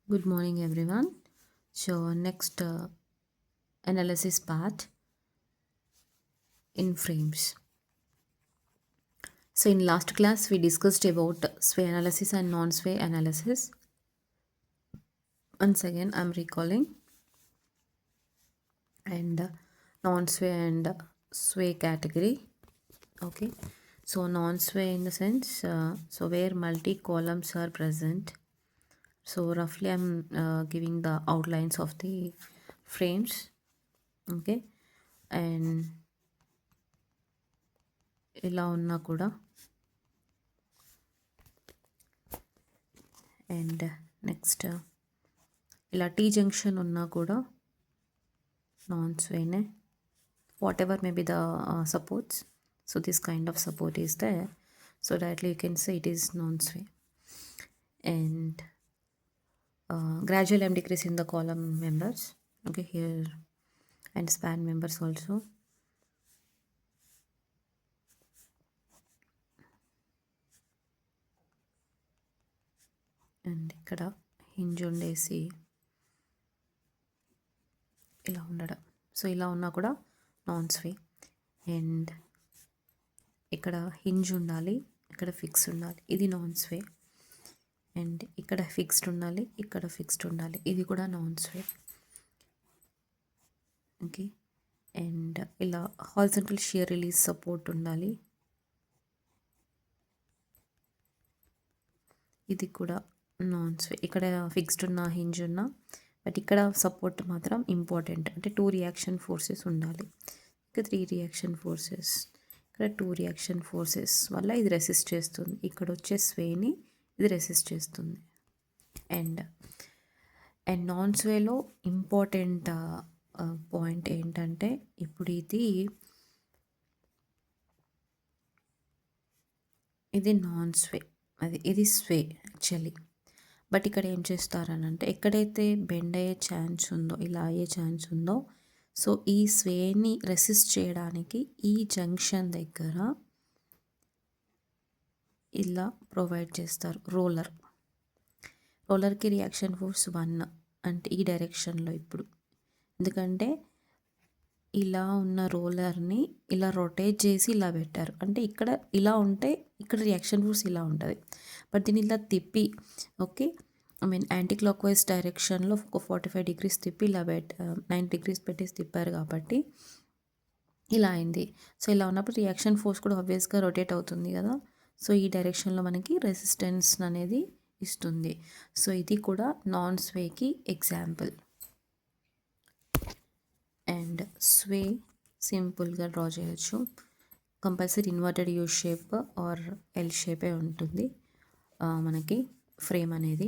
Good morning, everyone. So, next analysis part in frames. So, in last class, we discussed about sway analysis and non sway analysis. Once again, I'm recalling and non sway and sway category. Okay, so non sway in the sense, so where multi columns are present. So, roughly, I'm giving the outlines of the frames. Okay, and ఇలా ఉన్నా కూడా and next ఇలా T junction ఉన్నా కూడా non స్వేనే whatever may be the supports so this kind of support is they so directly you can say it is non sway and gradual I'm decreasing the column members okay here and span members also and ఇక్కడ hinge ఉండేసి ఇలా ఉండడం so ఇలా ఉన్నా కూడా non sway and ఇక్కడ hinge ఉండాలి ఇక్కడ ఫిక్స్ ఉండాలి ఇది నాన్ స్వే అండ్ ఇక్కడ ఫిక్స్డ్ ఉండాలి ఇక్కడ ఫిక్స్డ్ ఉండాలి ఇది కూడా నాన్ స్వే ఓకే అండ్ ఇలా హారిజాంటల్ షియర్ రిలీజ్ సపోర్ట్ ఉండాలి ఇది కూడా నాన్ స్వే ఇక్కడ ఫిక్స్డ్ ఉన్న హింజ్ ఉన్న బట్ ఇక్కడ సపోర్ట్ మాత్రం ఇంపార్టెంట్ అంటే 2 రియాక్షన్ ఫోర్సెస్ ఉండాలి ఇక్కడ 3 రియాక్షన్ ఫోర్సెస్ ఇక్కడ 2 రియాక్షన్ ఫోర్సెస్ వల్ల ఇది రెసిస్ట్ చేస్తుంది ఇక్కడ వచ్చే స్వేని ఇది రెసిస్ట్ చేస్తుంది అండ్ అండ్ నాన్ స్వేలో ఇంపార్టెంట్ పాయింట్ ఏంటంటే ఇప్పుడు ఇది నాన్ స్వే ఇది స్వే యాక్చువల్లీ బట్ ఇక్కడ ఏం చేస్తారనంటే ఎక్కడైతే బెండ్ అయ్యే ఛాన్స్ ఉందో ఇలా అయ్యే ఛాన్స్ ఉందో సో ఈ స్వేని రెసిస్ట్ చేయడానికి ఈ జంక్షన్ దగ్గర ఇలా ప్రొవైడ్ చేస్తారు రోలర్కి రియాక్షన్ ఫోర్స్ 1 అంటే ఈ డైరెక్షన్లో ఇప్పుడు ఎందుకంటే ఇలా ఉన్న రోలర్ని ఇలా రొటేట్ చేసి ఇలా పెట్టారు అంటే ఇక్కడ ఇలా ఉంటే ఇక్కడ రియాక్షన్ ఫోర్స్ ఇలా ఉంటుంది బట్ దీన్ని ఇలా తిప్పి okay I mean anti clock wise డైరెక్షన్లో ఒక 45 డిగ్రీస్ తిప్పి ఇలా 9 డిగ్రీస్ పెట్టేసి తిప్పారు కాబట్టి ఇలా అయింది సో ఇలా ఉన్నప్పుడు రియాక్షన్ ఫోర్స్ కూడా ఆబ్వియస్గా రొటేట్ అవుతుంది కదా సో ఈ డైరెక్షన్లో మనకి రెసిస్టెన్స్ అనేది ఇస్తుంది సో ఇది కూడా నాన్ స్వేకి ఎగ్జాంపుల్ అండ్ స్వే సింపుల్గా డ్రా చేయొచ్చు compulsory inverted U shape or L షేపే ఉంటుంది మనకి ఫ్రేమ్ అనేది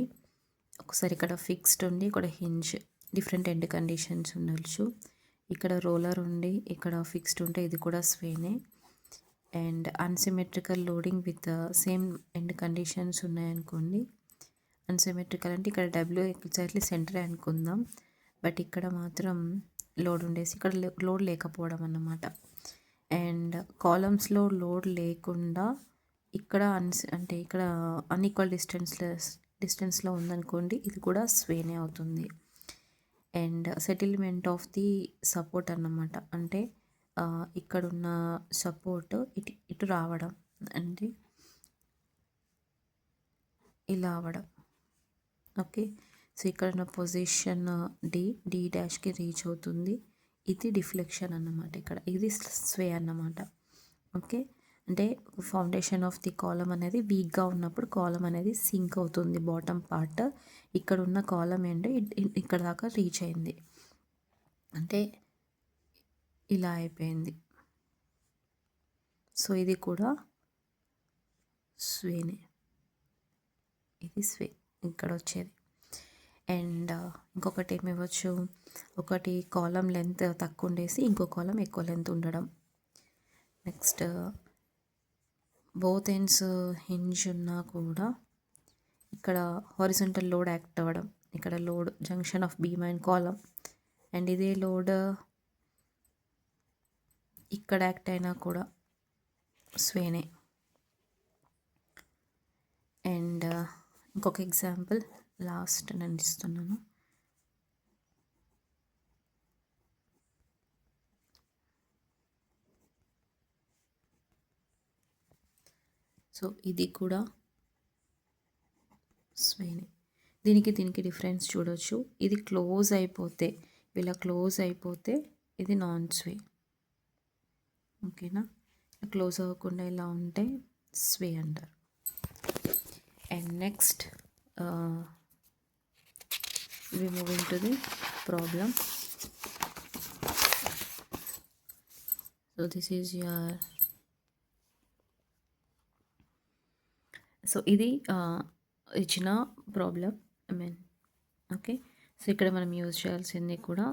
ఒకసారి ఇక్కడ ఫిక్స్డ్ ఉండి ఇక్కడ హింజ్ డిఫరెంట్ ఎండ్ కండిషన్స్ ఉండొచ్చు ఇక్కడ రోలర్ ఉండి ఇక్కడ ఫిక్స్డ్ ఉంటే ఇది కూడా స్వేనే and unsymmetrical loading with same end conditions ఉన్నాయనుకోండి అన్సిమెట్రికల్ అంటే ఇక్కడ డబ్ల్యూ ఎగ్జాక్ట్లీ సెంటరే అనుకుందాం బట్ ఇక్కడ మాత్రం లోడ్ ఉండేసి ఇక్కడ లోడ్ లేకపోవడం అన్నమాట అండ్ కాలమ్స్లో లోడ్ లేకుండా ఇక్కడ అంటే ఇక్కడ అన్ఈక్వల్ డిస్టెన్స్లో ఉందనుకోండి ఇది కూడా స్వేనే అవుతుంది and settlement of the support అన్నమాట అంటే ఇక్కడున్న సపోర్ట్ ఇటు రావడం అంటే ఇలా అవ్వడం ఓకే సో ఇక్కడ ఉన్న పొజిషన్ డి డాష్కి రీచ్ అవుతుంది ఇది డిఫ్లెక్షన్ అన్నమాట ఇక్కడ ఇది స్వే అన్నమాట ఓకే అంటే ఫౌండేషన్ ఆఫ్ ది కాలం అనేది వీక్గా ఉన్నప్పుడు కాలం అనేది సింక్ అవుతుంది బాటమ్ పార్ట్ ఇక్కడ ఉన్న కాలం ఏంటి ఇక్కడ దాకా రీచ్ అయింది అంటే ఇలా అయిపోయింది సో ఇది కూడా స్వేనే ఇది స్వే ఇక్కడ వచ్చేది అండ్ ఇంకొకటి ఏమి ఇవ్వచ్చు ఒకటి కాలం లెంత్ తక్కువ ఉండేసి ఇంకో కాలం ఎక్కువ లెంత్ ఉండడం నెక్స్ట్ బోత్ ఎండ్స్ హింజ్ ఉన్నా కూడా ఇక్కడ హారిజాంటల్ లోడ్ యాక్ట్ అవ్వడం ఇక్కడ load junction of beam and column and ఇదే లోడ్ ఇక్కడ యాక్ట్ అయినా కూడా స్వేనే అండ్ ఇంకొక ఎగ్జాంపుల్ లాస్ట్ నేను ఇస్తున్నాను. సో ఇది కూడా స్వేనే. దీనికి డిఫరెన్స్ చూడొచ్చు. ఇది క్లోజ్ అయిపోతే, ఇలా క్లోజ్ అయిపోతే ఇది నాన్ స్వే. ఓకేనా, క్లోజ్ అవ్వకుండా ఇలా ఉంటే స్వే అంటారు. And next we moving to the problem. So this is your, so ఇది ఇచ్చిన ప్రాబ్లం, ఓకే. సో ఇక్కడ మనం యూజ్ చేయాల్సింది కూడా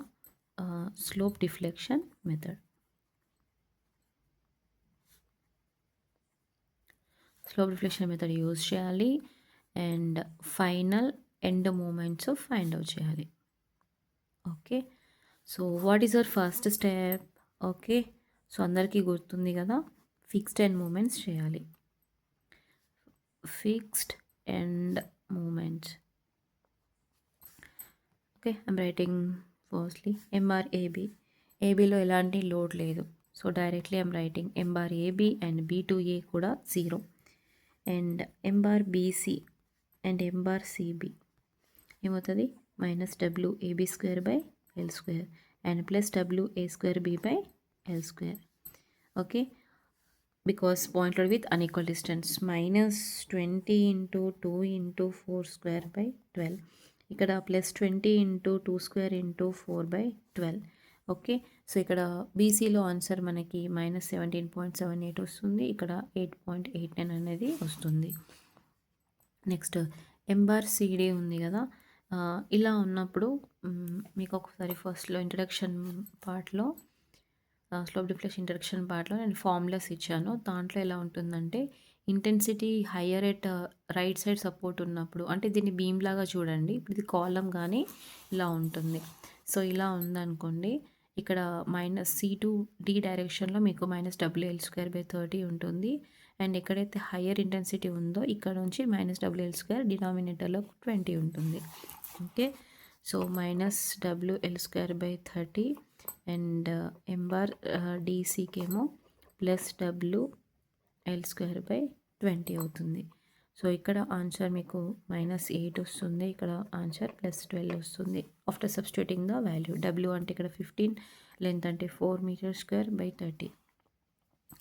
slope deflection method. Slope deflection method use చేయాలి and final end moments find out చేయాలి. Okay, so what is our first step? Okay, so అందరికీ గుర్తుంది కదా, ఫిక్స్డ్ ఎండ్ మూమెంట్స్ చేయాలి. Fixed end moments. Okay, I'm writing firstly MR AB. ఏబిలో ఎలాంటి load లేదు, so directly I'm writing MR AB and B to A కూడా 0 and MR BC and MR CB ఏమవుతుంది, -WAB² and plus WA²B/L². Okay, because point load with unequal distance, -20 × 2 × 4² / 12. ఇక్కడ +20 × 2² × 4/12. Okay, so ఇక్కడ బీసీలో answer మనకి -17.78 వస్తుంది, ఇక్కడ 8.89 అనేది వస్తుంది. నెక్స్ట్ ఎంబార్ సిడి ఉంది కదా, ఇలా ఉన్నప్పుడు మీకు ఒకసారి ఫస్ట్లో ఇంట్రడక్షన్ పార్ట్లో, స్లోప్ డిఫ్లెక్షన్ ఇంట్రడక్షన్ పార్ట్లో నేను ఫార్ములాస్ ఇచ్చాను. దాంట్లో ఎలా ఉంటుందంటే intensity higher at right side support ఉన్నప్పుడు, అంటే దీన్ని బీమ్ లాగా చూడండి, ఇప్పుడు ఇది కాలం కానీ ఇలా ఉంటుంది. సో ఇలా ఉందనుకోండి, ఇక్కడ -C to D డైరెక్షన్లో మీకు -WL²/30 ఉంటుంది. అండ్ ఎక్కడైతే హయ్యర్ ఇంటెన్సిటీ ఉందో ఇక్కడ నుంచి -WL² డినామినేటర్లో 20 ఉంటుంది. Okay, so -WL²/30 and M bar డీసీకేమో +WL²/20 అవుతుంది. సో ఇక్కడ ఆన్సర్ మీకు -8 వస్తుంది, ఇక్కడ ఆన్సర్ +12 వస్తుంది after substituting the value. W అంటే ఇక్కడ 15, లెంత్ అంటే 4 m²/30.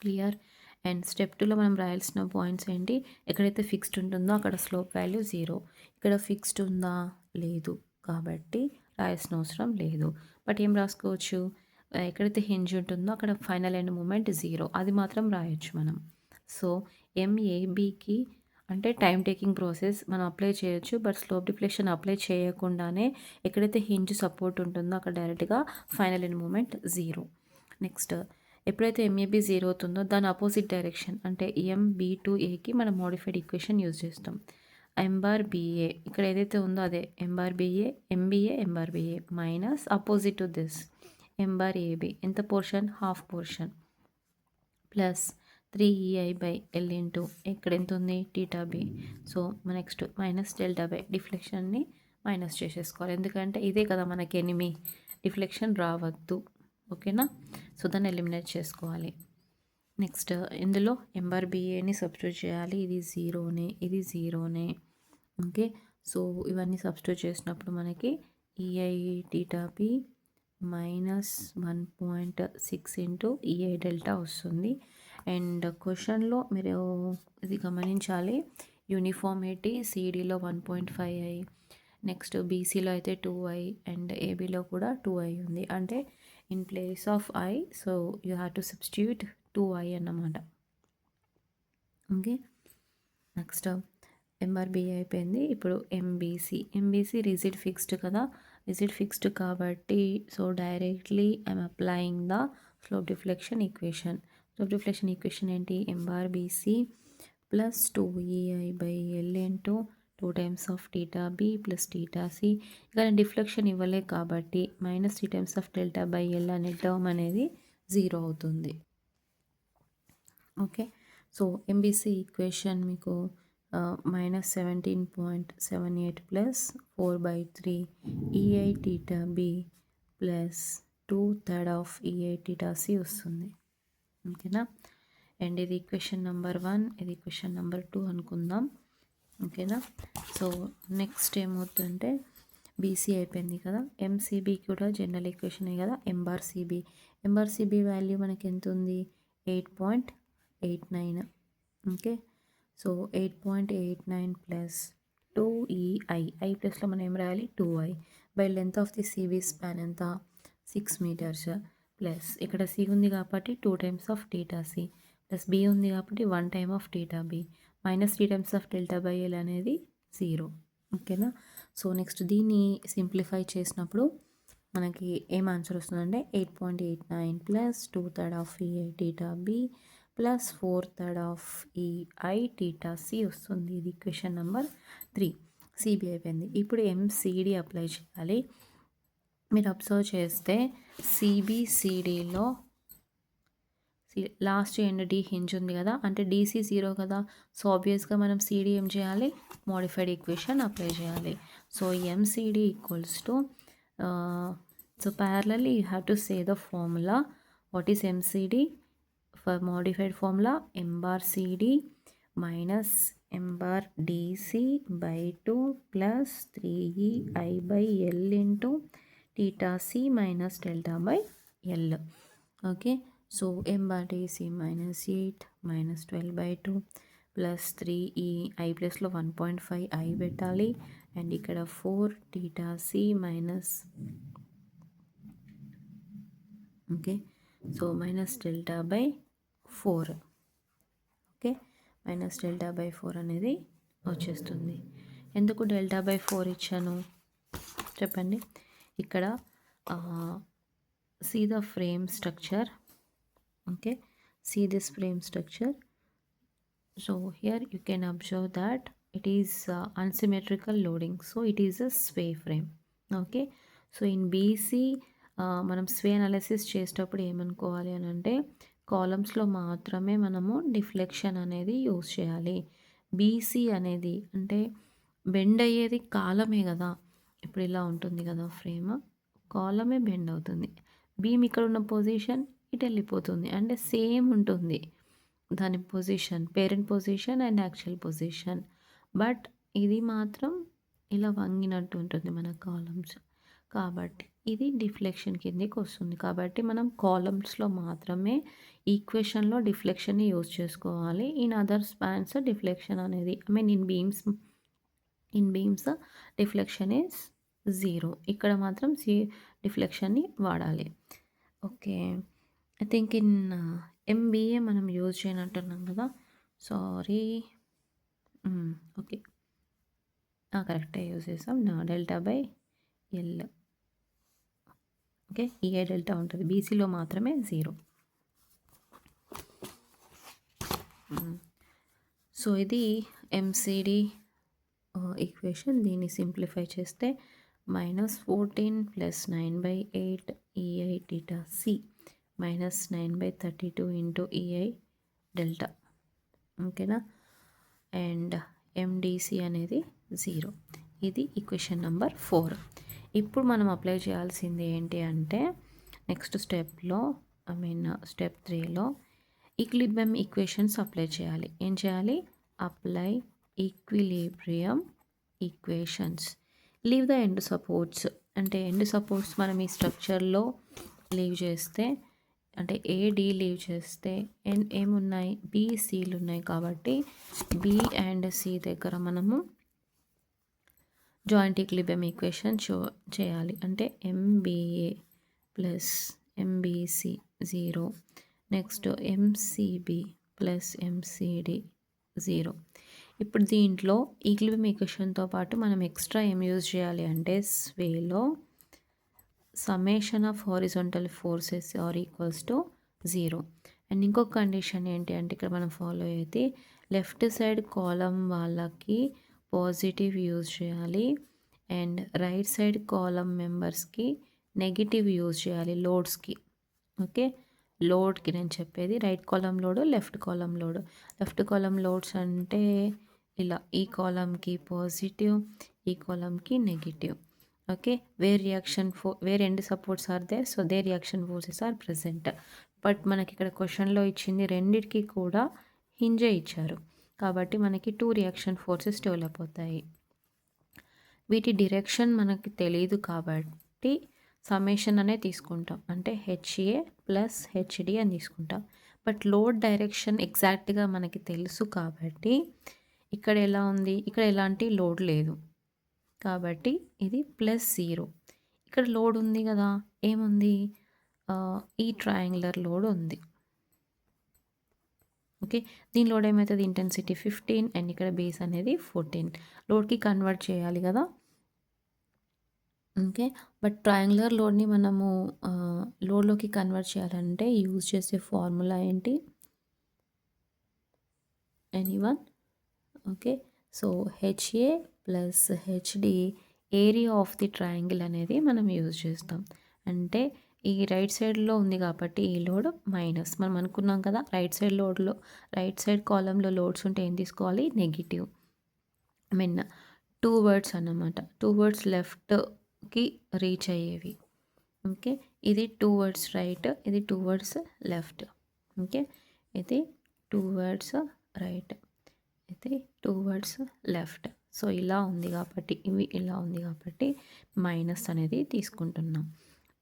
క్లియర్. అండ్ స్టెప్ 2లో మనం రాయాల్సిన పాయింట్స్ ఏంటి, ఎక్కడైతే ఫిక్స్డ్ ఉంటుందో అక్కడ స్లోప్ వాల్యూ 0, ఇక్కడ ఫిక్స్డ్ ఉందా లేదు కాబట్టి రాయాల్సిన అవసరం లేదు. బట్ ఏం రాసుకోవచ్చు, ఎక్కడైతే హింజ్ ఉంటుందో అక్కడ ఫైనల్ ఎండ్ మూమెంట్ 0, అది మాత్రం రాయొచ్చు మనం. సో ఎంఏబికి అంటే టైం టేకింగ్ ప్రాసెస్ మనం అప్లై చేయొచ్చు, బట్ స్లోప్ డిఫ్లెక్షన్ అప్లై చేయకుండానే ఎక్కడైతే హింజ్ సపోర్ట్ ఉంటుందో అక్కడ డైరెక్ట్గా ఫైనల్ ఎండ్ మూమెంట్ 0. నెక్స్ట్ ఎప్పుడైతే ఎంఏబి 0 అవుతుందో దాని అపోజిట్ డైరెక్షన్ అంటే ఎంబి టు ఏకి మనం మోడిఫైడ్ ఈక్వేషన్ యూజ్ చేస్తాం. ఎంబార్ బిఏ ఇక్కడ ఏదైతే ఉందో అదే M bar BA, M bar BA minus opposite to this M bar AB, ఎంత portion, half portion, plus 3EI/L into ఇక్కడ ఎంత ఉంది θB. సో నెక్స్ట్ -Δ/, డిఫ్లెక్షన్ని మైనస్ చేసేసుకోవాలి, ఎందుకంటే ఇదే కదా మనకి ఎనిమి, డిఫ్లెక్షన్ రావద్దు. ఓకేనా, సో దాన్ని ఎలిమినేట్ చేసుకోవాలి. నెక్స్ట్ ఇందులో ఎంబార్ బిఏని సబ్స్టిట్యూట్ చేయాలి, ఇది 0నే, ఇది 0నే. ఓకే, సో ఇవన్నీ సబ్స్టిట్యూట్ చేసినప్పుడు మనకి EI θB -1.6 × EI డెల్టా వస్తుంది. అండ్ క్వశ్చన్లో మీరు ఇది గమనించాలి, యూనిఫార్మిటీ సిడిలో 1.5i, నెక్స్ట్ బీసీలో అయితే 2i అండ్ ఏబీలో కూడా 2i ఉంది, అంటే in place of i, so you have to substitute 2i అన్నమాట. ఓకే, నెక్స్ట్ ఎంఆర్బిఏ అయిపోయింది, ఇప్పుడు ఎంబీసీ రిజిడ్ ఫిక్స్డ్ కదా, రిజిడ్ ఫిక్స్డ్ కాబట్టి so directly I'm applying the slope deflection equation. Slope deflection equation ఏంటి, MRBC plus 2EI/L into 2 times of θB plus θC. ఇక్కడ deflection ఇవ్వలే కాబట్టి -3 times of Δ/L అనే term అనేది 0 అవుతుంది. ఓకే, సో ఎంబీసీ ఈక్వేషన్ మీకు minus 17.78 plus 4/3 EI theta B plus 2/3 of EI theta C వస్తుంది. ఓకేనా. అండ్ ఇది ఈక్వేషన్ నెంబర్ 1, ఇది ఈక్వేషన్ నెంబర్ 2 అనుకుందాం. ఓకేనా. సో నెక్స్ట్ ఏమవుతుందంటే బీసీ అయిపోయింది కదా, ఎంసీబీ కూడా జనరల్ ఈక్వేషనే కదా. ఎంఆర్సీబీ వాల్యూ మనకి ఎంత ఉంది, 8.89. Okay. So 8.89 plus 2EI, I ప్లస్లో మనం ఏం రాయాలి, 2I by length of the CB span ఎంత, 6 meters ప్లస్ ఇక్కడ సి ఉంది కాబట్టి 2 times of theta C plus B ఉంది కాబట్టి 1 time of theta B minus 3 times of delta by L అనేది 0. ఓకేనా. సో నెక్స్ట్ దీన్ని సింప్లిఫై చేసినప్పుడు మనకి ఏం ఆన్సర్ వస్తుందంటే 8.89 plus 2/3 of EI theta B plus 4/3 of EI theta C వస్తుంది. ఇది ఈక్వేషన్ నెంబర్ 3. సిబి అయిపోయింది. ఇప్పుడు ఎంసిడి అప్లై చేయాలి. మీరు అబ్జర్వ్ చేస్తే సిబిసిడిలో లాస్ట్ ఎండ్ డి హింజ్ ఉంది కదా, అంటే డీసీ 0 కదా. సో ఆబ్వియస్గా మనం సిడి ఏం చేయాలి, మోడిఫైడ్ ఈక్వేషన్ అప్లై చేయాలి. So MCD equals to, so parallelly you have to say the formula. What is MCD? For modified formula, m bar CD minus m bar DC by 2 plus 3EI by L into theta C minus delta by L. Okay. So m bar DC minus 8 minus 12 by 2 plus 3EI plus లో 1.5 I పెట్టాలి. And ఇక్కడ 4 theta C minus, okay. So minus delta by 4. Okay. Minus delta by 4 అనేది వచ్చేస్తుంది. ఎందుకు delta by 4 ఇచ్చాను చెప్పండి. ఇక్కడ see the frame structure. Okay. See this frame structure. So here you can observe that it is unsymmetrical loading, so it is a sway frame. Okay. So in BC మనం స్వే analysis చేసేటప్పుడు ఏమనుకోవాలి అని అంటే, కాలమ్స్లో మాత్రమే మనము డిఫ్లెక్షన్ అనేది use చేయాలి. BC అనేది అంటే బెండ్ అయ్యేది కాలమే కదా. ఇప్పుడు ఇలా ఉంటుంది కదా ఫ్రేమ్, కాలమే బెండ్ అవుతుంది. బీమ్ ఇక్కడ ఉన్న పొజిషన్ ఇటు వెళ్ళిపోతుంది, అంటే సేమ్ ఉంటుంది దాని position, parent position and actual position. But ఇది మాత్రం ఇలా వంగినట్టు ఉంటుంది మన కాలమ్స్, కాబట్టి ఇది డిఫ్లెక్షన్ కిందకి వస్తుంది. కాబట్టి మనం కాలమ్స్లో మాత్రమే ఈక్వేషన్లో డిఫ్లెక్షన్ని యూజ్ చేసుకోవాలి. ఇన్ అదర్ స్పాన్స్ డిఫ్లెక్షన్ అనేది, I mean in beams deflection is 0. ఇక్కడ మాత్రం డిఫ్లెక్షన్ని వాడాలి. Okay. I think in MBA మనం యూజ్ చేయనట్టున్నాం కదా, సారీ. ఓకే, కరెక్టే యూజ్ చేసాం. Delta by L. Okay. EI delta ఉంటుంది, బీసీలో మాత్రమే 0. సో ఇది ఎంసిడి ఈక్వేషన్. దీన్ని సింప్లిఫై చేస్తే -14 plus 9/8 EI theta C minus 9/32 into EI delta. ఓకేనా. అండ్ ఎండిసి అనేది 0. ఇది ఈక్వేషన్ నెంబర్ 4. ఇప్పుడు మనం అప్లై చేయాల్సింది ఏంటి అంటే, నెక్స్ట్ స్టెప్లో, ఐ మీన్ స్టెప్ 3లో ఈక్విలిబ్రియం ఈక్వేషన్స్ అప్లై చేయాలి. ఏం చేయాలి, apply equilibrium equations. Leave the end supports, అంటే ఎండ్ సపోర్ట్స్ మనం ఈ స్ట్రక్చర్లో లీవ్ చేస్తే, అంటే ఏడి లీవ్ చేస్తే ఏమున్నాయి, బీసీలు ఉన్నాయి. కాబట్టి బి అండ్ సి దగ్గర మనము జాయింట్ ఈక్విలిబ్రియం ఈక్వేషన్ చేయాలి. అంటే MBA plus MBC 0, next MCB plus MCD 0. ఇప్పుడు దీంట్లో ఈక్విలిబ్రియం ఈక్వేషన్తో పాటు మనం ఎక్స్ట్రా ఏం యూజ్ చేయాలి అంటే, స్వేలో summation of horizontal forces are equals to 0. And ఇంకొక కండిషన్ ఏంటి అంటే, ఇక్కడ మనం ఫాలో అయితే లెఫ్ట్ సైడ్ కాలం వాళ్ళకి పాజిటివ్ యూజ్ చేయాలి, అండ్ రైట్ సైడ్ కాలం మెంబర్స్కి నెగిటివ్ యూజ్ చేయాలి లోడ్స్కి. ఓకే. లోడ్కి నేను చెప్పేది right column load, left column load. Left column loads అంటే ఇలా ఈ కాలమ్కి పాజిటివ్, ఈ కాలమ్కి negative. Okay, where end supports are there, so they reaction forces are present. But మనకి ఇక్కడ క్వశ్చన్లో ఇచ్చింది రెండిటికి కూడా హింజే ఇచ్చారు, కాబట్టి మనకి 2 రియాక్షన్ ఫోర్సెస్ డెవలప్ అవుతాయి. వీటి డిరెక్షన్ మనకి తెలియదు కాబట్టి సమ్మేషన్ అనే తీసుకుంటాం, అంటే హెచ్ఏ ప్లస్ హెచ్డి అని తీసుకుంటాం. బట్ లోడ్ డైరెక్షన్ ఎగ్జాక్ట్గా మనకి తెలుసు కాబట్టి ఇక్కడ ఎలా ఉంది, ఇక్కడ ఎలాంటి లోడ్ లేదు కాబట్టి ఇది +0. ఇక్కడ లోడ్ ఉంది కదా, ఏముంది, ఈ ట్రయాంగులర్ లోడ్ ఉంది. ఓకే, దీని లోడ్ ఏమవుతుంది, ఇంటెన్సిటీ 15 అండ్ ఇక్కడ బేస్ అనేది 14. లోడ్కి కన్వర్ట్ చేయాలి కదా. ఓకే, బట్ ట్రయాంగులర్ లోడ్ని మనము లోడ్లోకి కన్వర్ట్ చేయాలంటే యూజ్ చేసే ఫార్ములా ఏంటి, anyone? Okay, so HA plus HD area of the triangle అనేది మనం యూజ్ చేస్తాం. అంటే ఈ రైట్ సైడ్లో ఉంది కాబట్టి ఈ లోడ్ మైనస్, మనం అనుకున్నాం కదా రైట్ సైడ్ కాలంలో లోడ్స్ ఉంటే ఏం తీసుకోవాలి, నెగిటివ్. ఐ మీన్ 2 వర్డ్స్ అన్నమాట, 2 వర్డ్స్ లెఫ్ట్కి రీచ్ అయ్యేవి. ఓకే, ఇది 2 వర్డ్స్ రైట్, ఇది 2 వర్డ్స్ లెఫ్ట్. ఓకే, ఇది 2 వర్డ్స్ రైట్, ఇది 2 వర్డ్స్ లెఫ్ట్. సో ఇలా ఉంది కాబట్టి, ఇవి ఇలా ఉంది కాబట్టి మైనస్ అనేది తీసుకుంటున్నాం.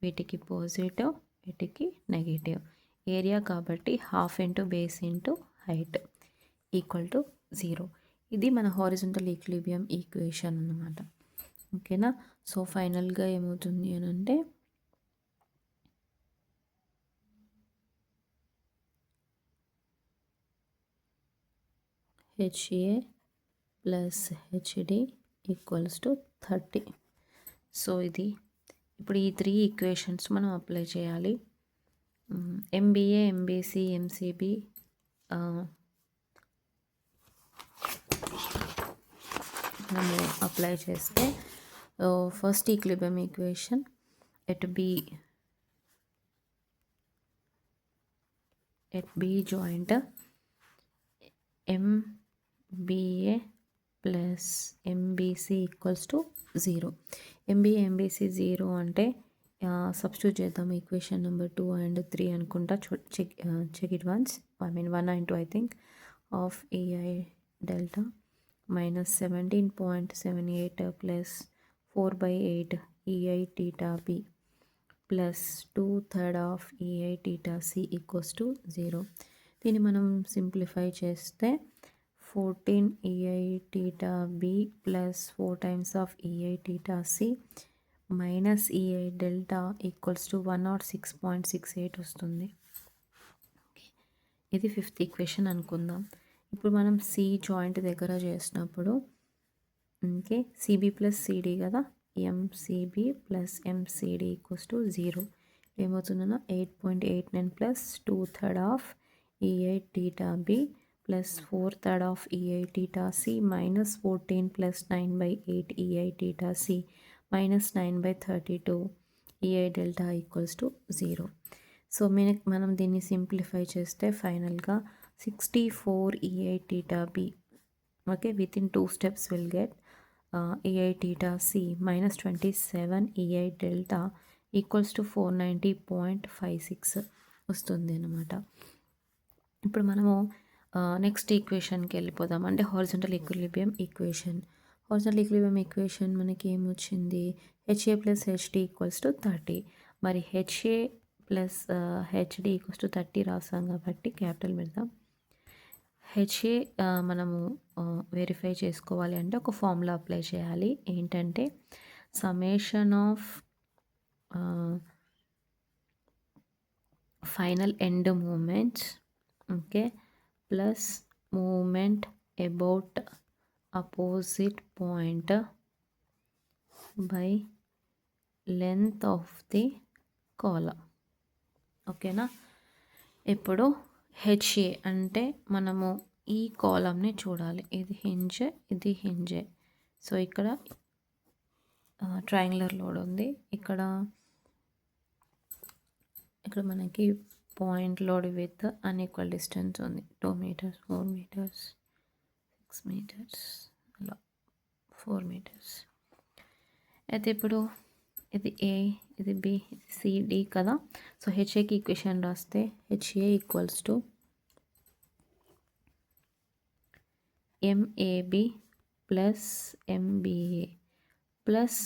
వీటికి పాజిటివ్, వీటికి నెగిటివ్. ఏరియా కాబట్టి 1/2 into base into height equal to 0. ఇది మన హారిజంటల్ ఈక్విలిబ్రియం ఈక్వేషన్ అన్నమాట. ఓకేనా, సో ఫైనల్గా ఏమవుతుంది అని అంటే HA plus HD equals to 30. So ఇది ఇప్పుడు ఈ 3 ఈక్వేషన్స్ మనం అప్లై చేయాలి. ఎంబీఏ, ఎంబీసీ, ఎంసీబీ మనము అప్లై చేస్తే first equilibrium equation at B joint MBA plus MBC equals to 0. MBA MBC 0 అంటే సబ్స్టిట్యూట్ చేద్దాం ఈక్వేషన్ నెంబర్ 2 and 3 అనుకుంటా. Check it once, I mean 1 and 2 I think, of EI delta minus 17.78 plus 4/8 EI theta B plus 2/3 of EI theta C equals to 0. దీన్ని మనం simplify చేస్తే 14 ఏఐ theta B ప్లస్ 4 times of EI theta C minus EI delta equals to 106.68 వస్తుంది. ఇది 5th equation అనుకుందాం. ఇప్పుడు మనం సి జాయింట్ దగ్గర చేసినప్పుడు ఓకే, సిబి ప్లస్ సిడి కదా, MCB plus MCD equals to 0. ఏమవుతుందన్నా 8.89 plus 2/3 of EI theta B plus 4/3 of EI theta C minus 14 plus 9/8 EI theta C minus 9/32 EI delta equals to 0. So మనం దీన్ని simplify చేస్తే ఫైనల్గా 64 EI theta B, okay, within 2 steps will get EI theta C minus 27 EI delta equals to 490.56 వస్తుంది అన్నమాట. ఇప్పుడు మనము next ఈక్వేషన్కి వెళ్ళిపోదాం, అంటే horizontal equilibrium equation. Horizontal equilibrium equation మనకి ఏమొచ్చింది, HA plus HD equals to 30. మరి HA plus HD equals to 30 రాసాం కాబట్టి క్యాపిటల్ పెడదాం. హెచ్ఏ మనము వెరిఫై చేసుకోవాలి అంటే ఒక ఫార్ములా అప్లై చేయాలి, ఏంటంటే summation of final end moments, okay, plus moment about opposite point by length of the column. ఓకేనా, ఇప్పుడు హెచ్ఏ అంటే మనము ఈ కాలమ్ని చూడాలి, ఇది హింజ్, ఇది హింజే. సో ఇక్కడ ట్రయాంగులర్ లోడ్ ఉంది, ఇక్కడ మనకి point load with unequal distance ఉంది, 2 meters, 4 meters, 6 మీటర్స్ అలా 4 మీటర్స్. అయితే ఇప్పుడు ఇది ఏ, ఇది బి, ఇది సి, డి కదా. సో హెచ్ఏకి ఈక్వేషన్ రాస్తే HA equals to MAB plus MBA plus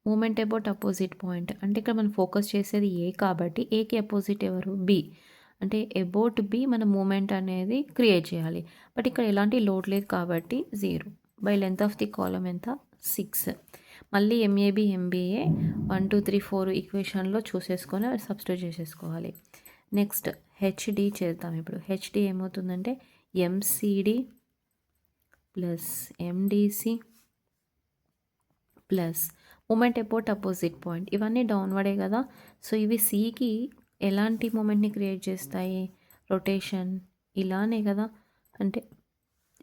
moment about opposite point. అంటే ఇక్కడ మనం ఫోకస్ చేసేది ఏ కాబట్టి ఏకి అపోజిట్ ఎవరు, బి. అంటే అబౌట్ బి మన మూమెంట్ అనేది క్రియేట్ చేయాలి. బట్ ఇక్కడ ఎలాంటి లోడ్ లేదు కాబట్టి 0. By length of the column ఎంత, 6. మళ్ళీ ఎంఏబి ఎంబీఏ 1 2 3 4 ఈక్వేషన్లో చూసేసుకొని సబ్స్టిట్యూట్ చేసేసుకోవాలి. నెక్స్ట్ హెచ్డి చేద్దాం. ఇప్పుడు హెచ్డి ఏమవుతుందంటే MCD plus MDC plus moment about opposite point. ఇవన్నీ డౌన్వర్డే కదా. సో ఇవి సికి ఎలాంటి మూమెంట్ని క్రియేట్ చేస్తాయి, రొటేషన్ ఇలానే కదా. అంటే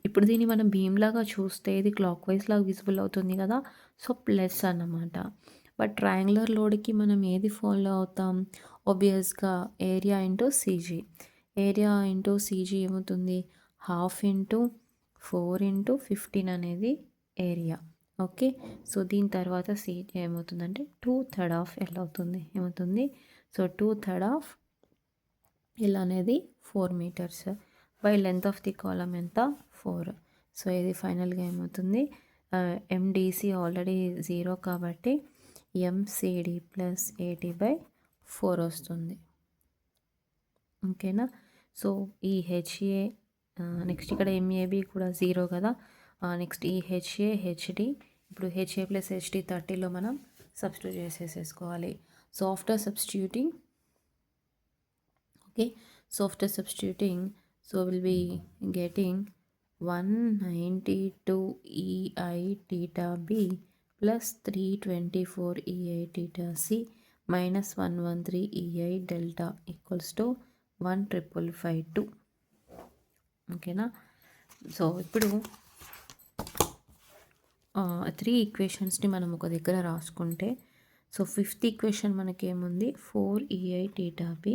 ఇప్పుడు దీన్ని మనం బీమ్లాగా చూస్తే ఇది క్లాక్ వైజ్ లాగా విజిబుల్ అవుతుంది కదా. సో ప్లస్ అన్నమాట. బట్ ట్రయాంగులర్ లోడ్కి మనం ఏది ఫాలో అవుతాం, ఆబ్వియస్గా area into CG. Area into CG ఏమవుతుంది, 1/2 × 4 × 15 అనేది ఏరియా. ఓకే. సో దీని తర్వాత సీజీ ఏమవుతుందంటే 2/3 ఆఫ్ ఎల్ అవుతుంది. ఏమవుతుంది, సో 2/3 ఆఫ్ ఎల్ అనేది 4 meters. By length of the column ఎంత, 4. సో ఇది ఫైనల్గా ఏమవుతుంది, ఎండిసి ఆల్రెడీ 0 కాబట్టి ఎంసిడి ప్లస్ 80/4 వస్తుంది. ఓకేనా. సో ఈ హెచ్ఏ నెక్స్ట్ ఇక్కడ ఎంఏబి కూడా 0 కదా. నెక్స్ట్ ఈ హెచ్ఏ హెచ్డి, ఇప్పుడు హెచ్ఏ ప్లస్ హెచ్డి 30లో మనం సబ్స్టిట్యూట్ చేసేసుకోవాలి. So after substituting, okay, so after substituting, so we'll be getting 192 ei theta b plus 324 ei theta c minus 113 ei delta equals to 1,552. ఓకేనా. So ఇప్పుడు 3 ఈక్వేషన్స్ని మనం ఒక దగ్గర రాసుకుంటే, సో 5th ఈక్వేషన్ మనకేముంది, 4 ei theta b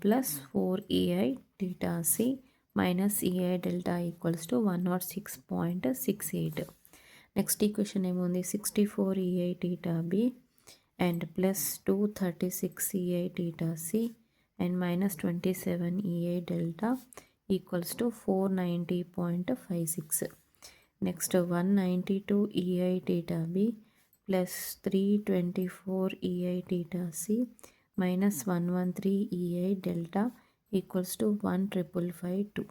plus 4 ei theta c minus ei delta equals to 106.68. Next equation ఏముంది, 64 ei theta b and plus 236 ei theta c and minus 27 ei delta equals to 490.56. Next 192 ei theta b plus 324 ei theta c minus 113 ei delta equals to 1,552.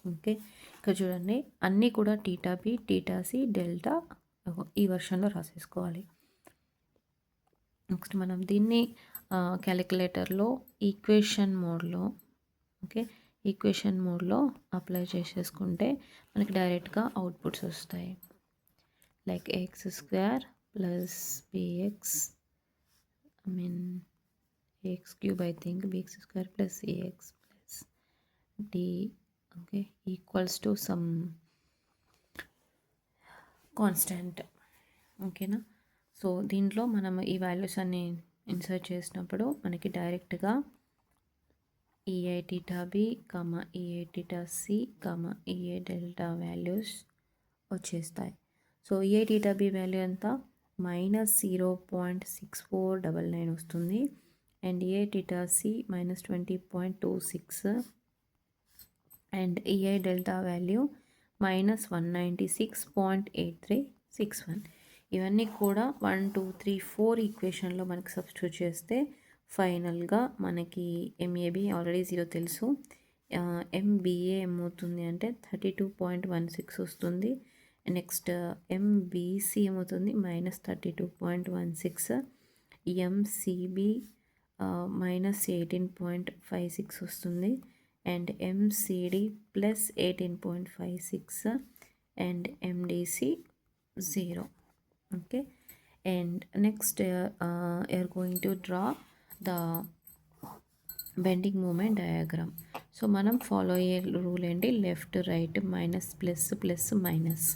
Okay. ఇక్కడ చూడండి అన్నీ కూడా theta B theta C delta ఈ వర్షన్లో రాసేసుకోవాలి. Next మనం దీన్ని క్యాలిక్యులేటర్లో ఈక్వేషన్ మోడ్లో, ఓకే, ఈక్వేషన్ మోడ్లో అప్లై చేసేసుకుంటే మనకి డైరెక్ట్గా అవుట్పుట్స్ వస్తాయి. Like x² plus bx, ax³ I think, bx² plus ax plus d, okay, equals to some constant. ఓకేనా. సో దీంట్లో మనం ఈ వాల్యూస్ అన్ని ఇన్సర్ట్ చేసినప్పుడు మనకి డైరెక్ట్గా ei theta b, ei theta c, ei delta values వచ్చేస్తాయి. So ei theta b value ఎంత, -0.6499 వస్తుంది. and ei theta c minus 20.26 and ei delta value minus 196.8361. ఇవన్నీ కూడా 1 2 3 4 ఈక్వేషన్లో మనకి సబ్స్టిట్యూట్ చేస్తే ఫైనల్గా మనకి ఎంఏబి ఆల్రెడీ 0 తెలుసు, ఎంబీఏ ఏమవుతుంది అంటే 32.16 వస్తుంది. నెక్స్ట్ ఎంబీసీ ఏమవుతుంది -32.16, ఎంసీబీ -18.56 వస్తుంది. And MCD plus 18.56 and MDC 0. Okay. And next you're going to draw the bending moment diagram. So మనం ఫాలో అయ్యే రూల్ ఏంటి, left right minus plus plus minus.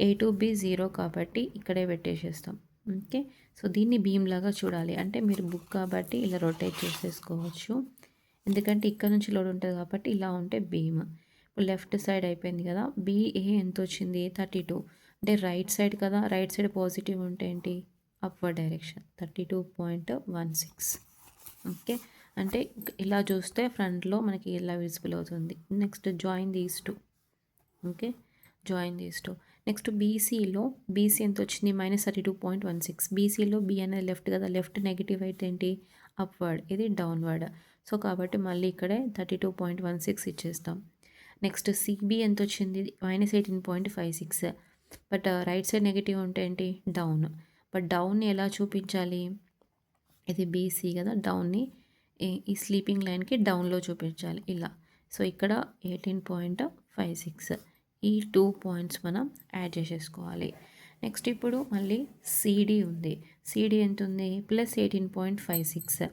A to B 0 కాబట్టి ఇక్కడే పెట్టేసేస్తాం. Okay. So దీన్ని beam లాగా చూడాలి అంటే మీరు బుక్ కాబట్టి ఇలా రొటేట్ చేసేసుకోవచ్చు, ఎందుకంటే ఇక్కడ నుంచి లోడ్ ఉంటుంది కాబట్టి ఇలా ఉంటే బీమ్. ఇప్పుడు లెఫ్ట్ సైడ్ అయిపోయింది కదా. బీఏ ఎంత వచ్చింది 32. అంటే రైట్ సైడ్ కదా, రైట్ సైడ్ పాజిటివ్ ఉంటే ఏంటి అప్వర్డ్ డైరెక్షన్ 32.16. ఓకే, అంటే ఇలా చూస్తే ఫ్రంట్లో మనకి ఇలా విజిబుల్ అవుతుంది. Next join these two. Okay, join these two. Next బీసీలో బీసీ ఎంత వచ్చింది -32.16. బీసీలో బి అనేది లెఫ్ట్ కదా, లెఫ్ట్ నెగిటివ్ అయితే ఏంటి అప్వర్డ్, ఇది డౌన్వర్డ్. సో కాబట్టి మళ్ళీ ఇక్కడే 32.16 ఇచ్చేస్తాం. నెక్స్ట్ సిబి ఎంత వచ్చింది -18.56. బట్ రైట్ సైడ్ నెగిటివ్ ఉంటే ఏంటి డౌన్. బట్ డౌన్ని ఎలా చూపించాలి, ఇది బీసీ కదా, డౌన్ని ఈ స్లీపింగ్ లైన్కి డౌన్లో చూపించాలి ఇలా. సో ఇక్కడ 18.56, ఈ 2 పాయింట్స్ మనం యాడ్ చేసేసుకోవాలి. నెక్స్ట్ ఇప్పుడు మళ్ళీ సిడి ఉంది. సిడి ఎంత ఉంది +18.56.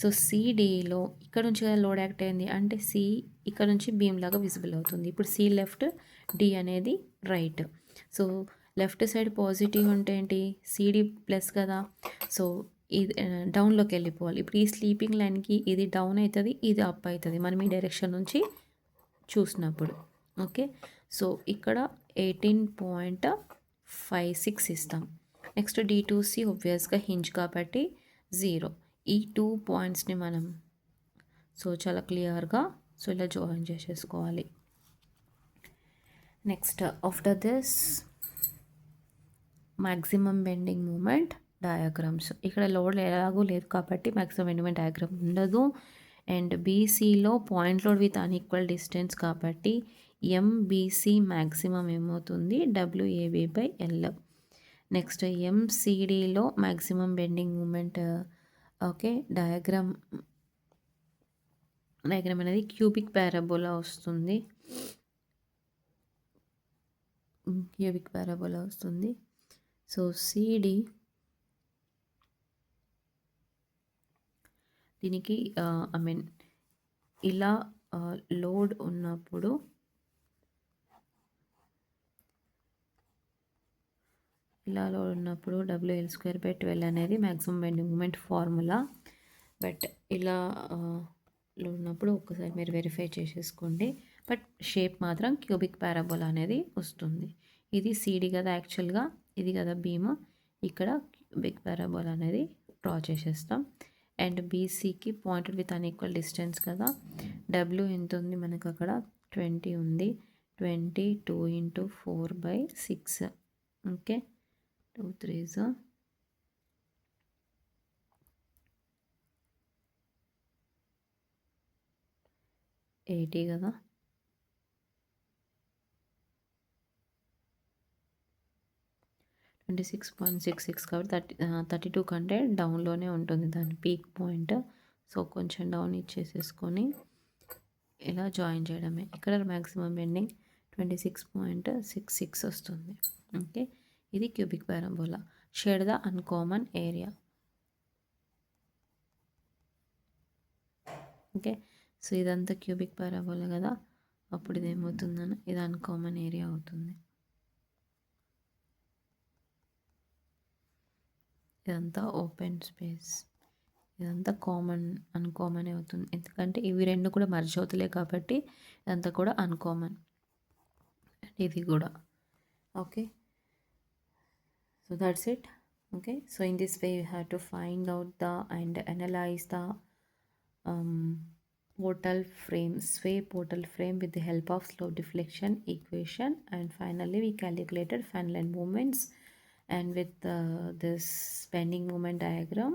సో సిడిలో ఇక్కడ నుంచి కదా లోడ్ యాక్ట్ అయింది, అంటే సి ఇక్కడ నుంచి బీమ్ లాగా విజిబుల్ అవుతుంది. ఇప్పుడు సి లెఫ్ట్, డి అనేది right. So left side positive ఉంటే ఏంటి సిడి ప్లస్ కదా, సో ఇది డౌన్లోకి వెళ్ళిపోవాలి. ఇప్పుడు ఈ స్లీపింగ్ లైన్కి ఇది డౌన్ అవుతుంది, ఇది అప్ అవుతుంది మనం ఈ డైరెక్షన్ నుంచి చూసినప్పుడు. ఓకే, సో ఇక్కడ 18.56 ఇస్తాం. నెక్స్ట్ D2C ఒబ్వియస్గా హింజ్ కాబట్టి 0. ఈ 2 పాయింట్స్ని మనం సో చాలా క్లియర్గా సో ఇలా జాయిన్ చేసేసుకోవాలి. Next after this maximum bending moment diagrams. ఇక్కడ లోడ్ ఎలాగూ లేదు కాబట్టి మ్యాక్సిమం బెండింగ్ మూమెంట్ డయాగ్రామ్ ఉండదు. అండ్ బీసీలో point load with unequal distance కాబట్టి ఎంబీసీ మ్యాక్సిమం ఏమవుతుంది WAB/L. నెక్స్ట్ ఎంసీడీలో maximum bending moment okay diagram అనేది క్యూబిక్ పారాబోలా వస్తుంది. క్యూబిక్ పారాబోలా వస్తుంది. సో సిడి దీనికి ఐ మీన్ ఇలా లోడ్ ఉన్నప్పుడు WL²/12 అనేది maximum bending moment formula. But ఇలా ఉన్నప్పుడు ఒక్కసారి మీరు వెరిఫై చేసేసుకోండి. బట్ షేప్ మాత్రం క్యూబిక్ పారాబోలా అనేది వస్తుంది. ఇది సిడి కదా యాక్చువల్గా, ఇది కదా బీమ్, ఇక్కడ క్యూబిక్ పారాబోలా అనేది డ్రా చేసేస్తాం. అండ్ బీసీకి పాయింటెడ్ విత్ అన్ఈక్వల్ డిస్టెన్స్ కదా, డబ్ల్యూ ఎంత ఉంది మనకు అక్కడ 20 ఉంది. 22 × 4/6. ఓకే, 2 3s 80 కదా. 26.66 కాబట్టి 32 కంటే డౌన్లోనే ఉంటుంది దాని పీక్ పాయింట్. సో కొంచెం డౌన్ ఇచ్చేసేసుకొని ఇలా జాయిన్ చేయడమే. ఇక్కడ మ్యాక్సిమం బెండింగ్ 26.66 వస్తుంది. ఓకే, ఇది cubic parabola. Shade the uncommon area. Okay, so ఇదంతా క్యూబిక్ పారాబోలా కదా, అప్పుడు ఇది ఏమవుతుందని ఇది అన్కామన్ ఏరియా అవుతుంది. ఇదంతా ఓపెన్ స్పేస్, ఇదంతా అన్కామన్ అవుతుంది. ఎందుకంటే ఇవి రెండు కూడా మర్జ్ అవుతలే కాబట్టి ఇదంతా కూడా అన్కామన్, ఇది కూడా. Okay, so that's it. Okay, so in this way you have to find out the and analyse the portal frame, sway portal frame with the help of slope deflection equation. And finally we calculated fan line movements and with this bending moment diagram,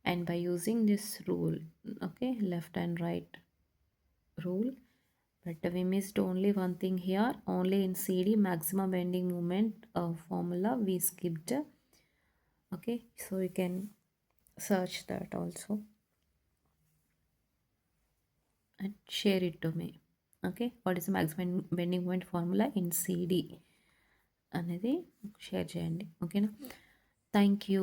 and by using this rule, okay, left and right rule. But we missed only one thing here, only in CD maximum bending moment formula we skipped. Okay, so you can search that also and share it to me. Okay, what is the maximum bending moment formula in CD అనేది share చేయండి. ఓకేనా, thank you.